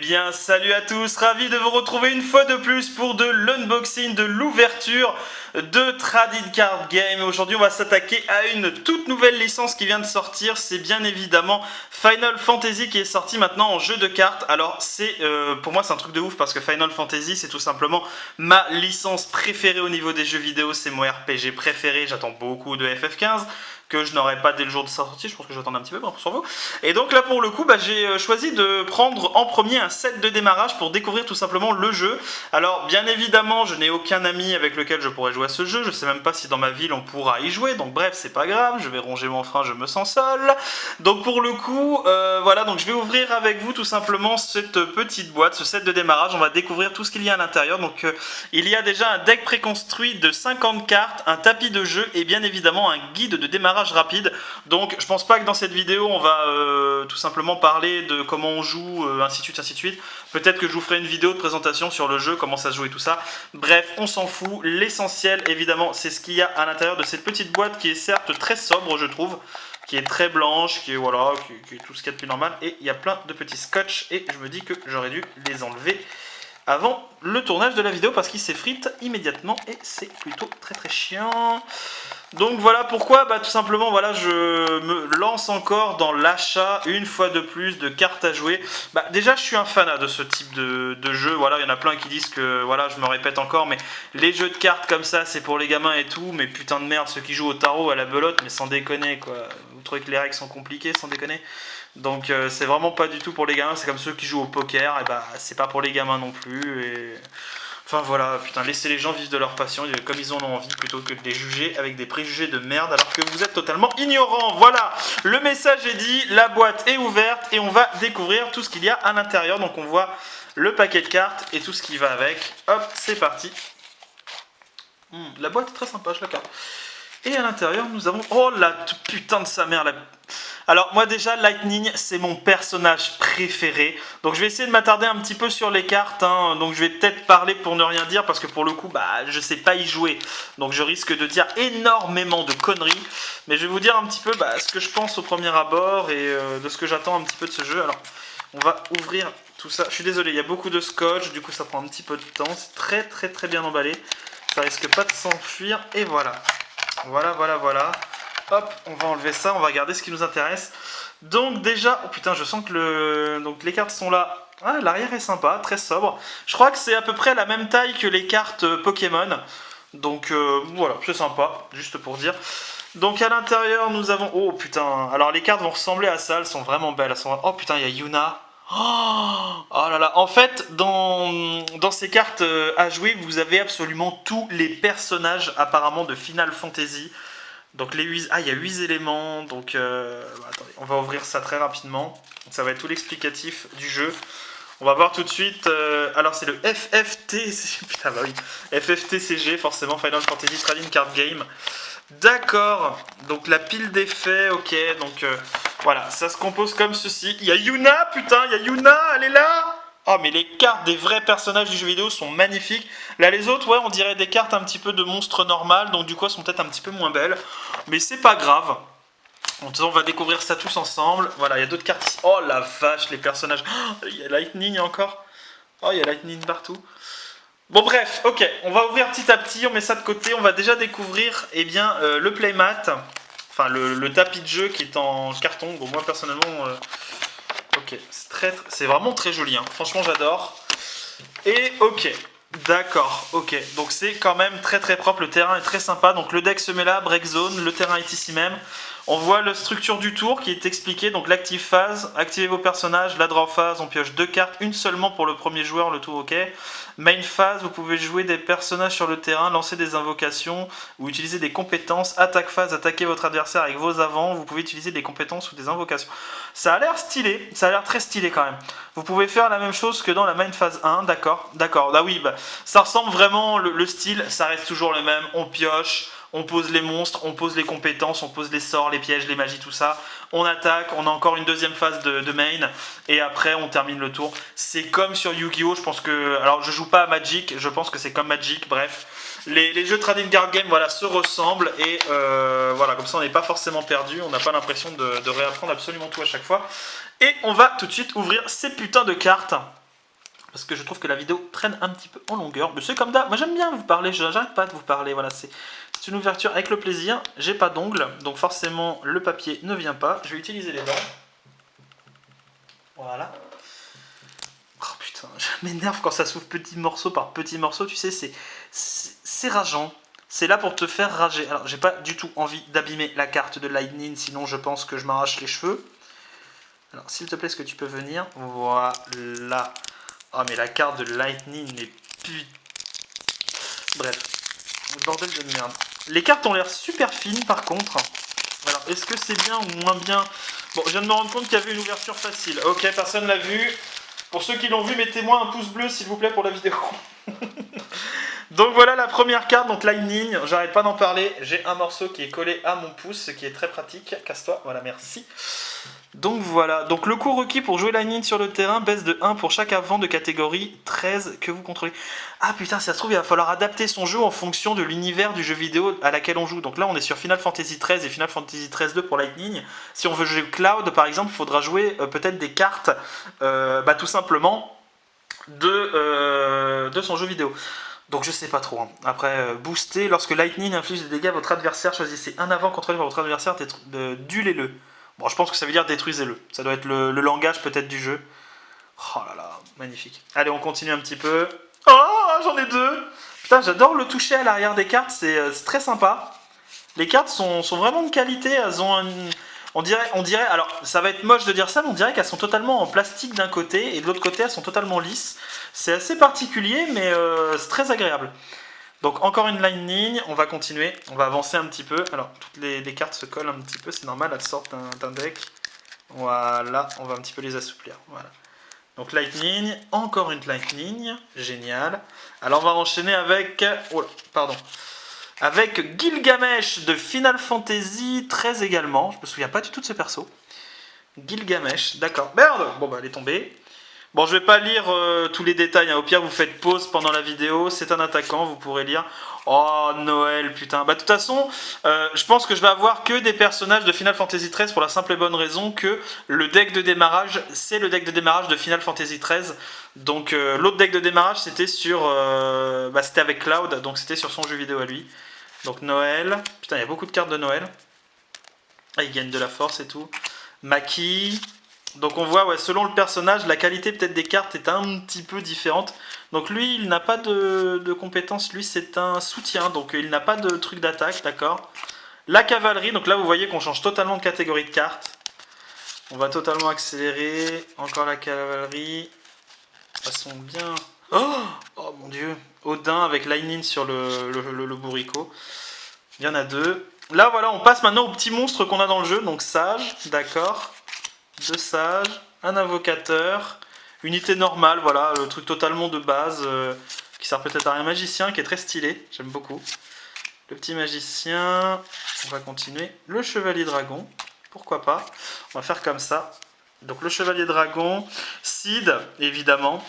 bien, salut à tous, ravi de vous retrouver une fois de plus pour de l'unboxing, de l'ouverture de Trading Card Game. Aujourd'hui, on va s'attaquer à une toute nouvelle licence qui vient de sortir. C'est bien évidemment Final Fantasy qui est sorti maintenant en jeu de cartes. Alors, pour moi, c'est un truc de ouf parce que Final Fantasy, c'est tout simplement ma licence préférée au niveau des jeux vidéo. C'est mon RPG préféré. J'attends beaucoup de FF15 que je n'aurai pas dès le jour de sa sortie, je pense que j'attends un petit peu sur vous. Et donc là pour le coup, j'ai choisi de prendre en premier un set de démarrage pour découvrir tout simplement le jeu. Alors bien évidemment, je n'ai aucun ami avec lequel je pourrais jouer à ce jeu, je sais même pas si dans ma ville on pourra y jouer, donc bref, c'est pas grave, je vais ronger mon frein, je me sens seul. Donc pour le coup, voilà, donc je vais ouvrir avec vous tout simplement cette petite boîte, ce set de démarrage, on va découvrir tout ce qu'il y a à l'intérieur. Donc il y a déjà un deck préconstruit de 50 cartes, un tapis de jeu et bien évidemment un guide de démarrage rapide. Donc je pense pas que dans cette vidéo on va tout simplement parler de comment on joue, ainsi de suite, ainsi de suite. Peut-être que je vous ferai une vidéo de présentation sur le jeu, comment ça se joue et tout ça. Bref, on s'en fout. L'essentiel évidemment c'est ce qu'il y a à l'intérieur de cette petite boîte qui est certes très sobre je trouve, qui est très blanche, qui est voilà, qui est tout ce qu'il y a de plus normal. Et il y a plein de petits scotch et je me dis que j'aurais dû les enlever avant le tournage de la vidéo parce qu'il s'effrite immédiatement et c'est plutôt très chiant. Donc voilà pourquoi, tout simplement voilà, je me lance encore dans l'achat une fois de plus de cartes à jouer. Déjà je suis un fanat de ce type de jeu, voilà, il y en a plein qui disent que, voilà, je me répète encore, mais les jeux de cartes comme ça c'est pour les gamins et tout, mais putain de merde, ceux qui jouent au tarot, à la belote, mais sans déconner quoi, vous trouvez que les règles sont compliquées, sans déconner? Donc c'est vraiment pas du tout pour les gamins, c'est comme ceux qui jouent au poker, et c'est pas pour les gamins non plus, et... Enfin voilà, putain, laissez les gens vivre de leur passion comme ils en ont envie plutôt que de les juger avec des préjugés de merde alors que vous êtes totalement ignorants. Voilà, le message est dit, la boîte est ouverte et on va découvrir tout ce qu'il y a à l'intérieur. Donc on voit le paquet de cartes et tout ce qui va avec. Hop, c'est parti. La boîte est très sympa, je la garde. Et à l'intérieur, nous avons... Oh la putain de sa mère, la... Alors moi déjà, Lightning, c'est mon personnage préféré. Donc je vais essayer de m'attarder un petit peu sur les cartes. Donc je vais peut-être parler pour ne rien dire parce que pour le coup, je sais pas y jouer. Donc je risque de dire énormément de conneries. Mais je vais vous dire un petit peu ce que je pense au premier abord et de ce que j'attends un petit peu de ce jeu. Alors on va ouvrir tout ça. Je suis désolé, il y a beaucoup de scotch, du coup ça prend un petit peu de temps. C'est très bien emballé. Ça risque pas de s'enfuir et voilà. Voilà. Hop, on va enlever ça, on va regarder ce qui nous intéresse. Donc déjà, oh putain, je sens que donc les cartes sont là. Ah, l'arrière est sympa, très sobre. Je crois que c'est à peu près la même taille que les cartes Pokémon. Donc voilà, c'est sympa, juste pour dire. Donc à l'intérieur, nous avons... Oh putain, alors les cartes vont ressembler à ça, elles sont vraiment belles. Oh putain, il y a Yuna. Oh là là, en fait, dans ces cartes à jouer, vous avez absolument tous les personnages apparemment de Final Fantasy. Donc les 8... Ah, il y a 8 éléments, donc... attendez, on va ouvrir ça très rapidement. Donc, ça va être tout l'explicatif du jeu. On va voir tout de suite... alors c'est le FFTCG... Putain, oui. FFTCG, forcément, Final Fantasy Trading Card Game. D'accord, donc la pile d'effets, ok, donc voilà, ça se compose comme ceci. Il y a Yuna, putain, il y a Yuna, elle est là. Oh mais les cartes des vrais personnages du jeu vidéo sont magnifiques. Là les autres, ouais, on dirait des cartes un petit peu de monstres normales, donc du coup elles sont peut-être un petit peu moins belles. Mais c'est pas grave. Donc on va découvrir ça tous ensemble. Voilà, il y a d'autres cartes ici. Oh la vache, les personnages. Oh, il y a Lightning encore. Oh, il y a Lightning partout. Bon bref, ok, on va ouvrir petit à petit, on met ça de côté, on va déjà découvrir le playmat, enfin le tapis de jeu qui est en carton. Bon moi personnellement, ok, c'est vraiment très joli, franchement j'adore. Et ok, d'accord, ok, donc c'est quand même très propre, le terrain est très sympa, donc le deck se met là, break zone, le terrain est ici même. On voit la structure du tour qui est expliquée, donc l'active phase, activez vos personnages, la draw phase, on pioche 2 cartes, une seulement pour le premier joueur, le tour ok. Main phase, vous pouvez jouer des personnages sur le terrain, lancer des invocations ou utiliser des compétences. Attaque phase, attaquer votre adversaire avec vos avants, vous pouvez utiliser des compétences ou des invocations. Ça a l'air stylé, ça a l'air très stylé quand même. Vous pouvez faire la même chose que dans la main phase 1, d'accord, ah oui, ça ressemble vraiment, le style, ça reste toujours le même, on pioche. On pose les monstres, on pose les compétences, on pose les sorts, les pièges, les magies, tout ça. On attaque, on a encore une deuxième phase de main. Et après, on termine le tour. C'est comme sur Yu-Gi-Oh! Je pense que... Alors, je joue pas à Magic, je pense que c'est comme Magic, bref. Les jeux Trading Card Game, voilà, se ressemblent. Et voilà, comme ça, on n'est pas forcément perdu. On n'a pas l'impression de réapprendre absolument tout à chaque fois. Et on va tout de suite ouvrir ces putains de cartes. parce que je trouve que la vidéo traîne un petit peu en longueur. Mais c'est comme d'hab, moi j'aime bien vous parler, j'arrête pas de vous parler, voilà, c'est une ouverture avec le plaisir. J'ai pas d'ongles, donc forcément le papier ne vient pas. Je vais utiliser les dents. Voilà. Oh putain, je m'énerve quand ça s'ouvre petit morceau par petit morceau, tu sais, c'est rageant. C'est là pour te faire rager. Alors, j'ai pas du tout envie d'abîmer la carte de Lightning, sinon je pense que je m'arrache les cheveux. Alors, s'il te plaît, est-ce que tu peux venir? Voilà. Oh, mais la carte de Lightning, mais putain. Bref, bordel de merde. Les cartes ont l'air super fines, par contre. Alors, est-ce que c'est bien ou moins bien? Bon, je viens de me rendre compte qu'il y avait une ouverture facile. Ok, personne l'a vu. Pour ceux qui l'ont vu, mettez-moi un pouce bleu, s'il vous plaît, pour la vidéo. Donc voilà la première carte, donc Lightning, j'arrête pas d'en parler, j'ai un morceau qui est collé à mon pouce, ce qui est très pratique, casse-toi, voilà, merci. Donc voilà, donc le coût requis pour jouer Lightning sur le terrain baisse de 1 pour chaque avant de catégorie 13 que vous contrôlez. Ah putain, ça se trouve, il va falloir adapter son jeu en fonction de l'univers du jeu vidéo à laquelle on joue. Donc là, on est sur Final Fantasy XIII et Final Fantasy XIII-2 pour Lightning. Si on veut jouer Cloud, par exemple, il faudra jouer peut-être des cartes, tout simplement, de son jeu vidéo. Donc je sais pas trop. Hein. Après, booster, lorsque Lightning inflige des dégâts à votre adversaire, choisissez un avant contrôlé par votre adversaire, duelez-le. Bon, je pense que ça veut dire détruisez-le. Ça doit être le langage peut-être du jeu. Oh là là, magnifique. Allez, on continue un petit peu. Oh, j'en ai deux. Putain, j'adore le toucher à l'arrière des cartes, c'est très sympa. Les cartes sont vraiment de qualité, elles ont une... On dirait, alors ça va être moche de dire ça, mais on dirait qu'elles sont totalement en plastique d'un côté et de l'autre côté elles sont totalement lisses. C'est assez particulier, mais c'est très agréable. Donc encore une Lightning, on va continuer, on va avancer un petit peu. Alors toutes les cartes se collent un petit peu, c'est normal, elles sortent d'un deck. Voilà, on va un petit peu les assouplir. Voilà. Donc Lightning, encore une Lightning, génial. Alors on va enchaîner avec... Oh là, pardon. Avec Gilgamesh de Final Fantasy XIII également. Je me souviens pas du tout de ce perso. Gilgamesh, d'accord. Merde. Bon bah elle est tombée. Bon, je vais pas lire tous les détails. Hein. Au pire, vous faites pause pendant la vidéo. C'est un attaquant, vous pourrez lire. Oh, Noël, putain. Bah de toute façon, je pense que je vais avoir que des personnages de Final Fantasy XIII pour la simple et bonne raison que le deck de démarrage, c'est le deck de démarrage de Final Fantasy XIII. Donc l'autre deck de démarrage, c'était sur... c'était avec Cloud, donc c'était sur son jeu vidéo à lui. Donc Noël, putain il y a beaucoup de cartes de Noël. Ah, il gagne de la force et tout. Maki. Donc on voit, ouais, selon le personnage, la qualité peut-être des cartes est un petit peu différente. Donc lui, il n'a pas de compétences, lui c'est un soutien, donc il n'a pas de truc d'attaque, d'accord. La cavalerie, donc là vous voyez qu'on change totalement de catégorie de cartes. On va totalement accélérer. Encore la cavalerie. Elles sont bien... Oh mon dieu. Odin avec Lightning sur le bourricot. Il y en a deux. Là voilà, on passe maintenant au petit monstre qu'on a dans le jeu. Donc sage, d'accord. Deux sages, un invocateur. Unité normale, voilà, le truc totalement de base. Qui sert peut-être à un magicien qui est très stylé. J'aime beaucoup. Le petit magicien. On va continuer. Le chevalier dragon. Pourquoi pas. On va faire comme ça. Donc le chevalier dragon. Sid, évidemment.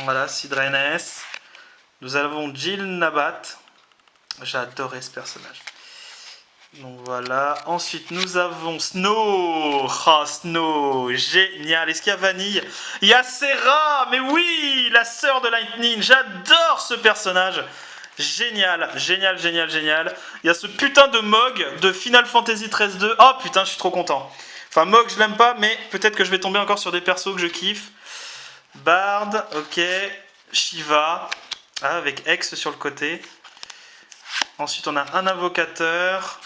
Voilà, Sid Reynes. Nous avons Jill Nabat. J'ai adoré ce personnage. Donc voilà. Ensuite, nous avons Snow. Oh, Snow. Génial. Est-ce qu'il y a Vanille? Il y a Serra. Mais oui, la sœur de Lightning. J'adore ce personnage. Génial. Génial, génial, génial. Il y a ce putain de Mog de Final Fantasy XIII-2. Oh putain, je suis trop content. Enfin, Mog, je l'aime pas, mais peut-être que je vais tomber encore sur des persos que je kiffe. Bard, ok. Shiva, avec X sur le côté. Ensuite, on a un invocateur.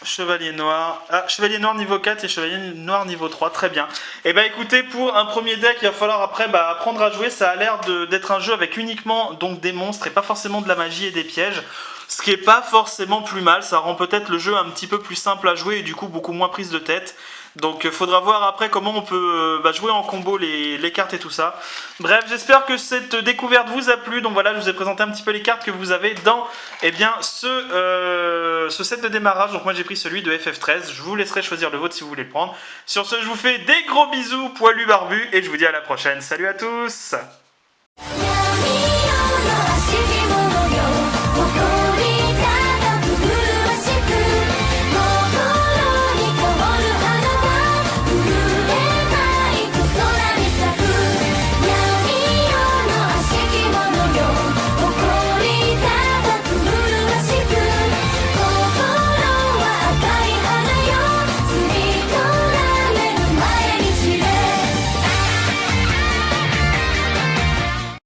Chevalier noir. Ah, chevalier noir niveau 4 et chevalier noir niveau 3. Très bien. Et bah écoutez, pour un premier deck, il va falloir après apprendre à jouer. Ça a l'air d'être un jeu avec uniquement donc des monstres et pas forcément de la magie et des pièges. Ce qui est pas forcément plus mal. Ça rend peut-être le jeu un petit peu plus simple à jouer et du coup beaucoup moins prise de tête. Donc il faudra voir après comment on peut jouer en combo les cartes et tout ça. Bref, j'espère que cette découverte vous a plu. Donc voilà, je vous ai présenté un petit peu les cartes que vous avez dans ce set de démarrage. Donc moi j'ai pris celui de FF13. Je vous laisserai choisir le vôtre si vous voulez le prendre. Sur ce, je vous fais des gros bisous poilus barbus et je vous dis à la prochaine. Salut à tous!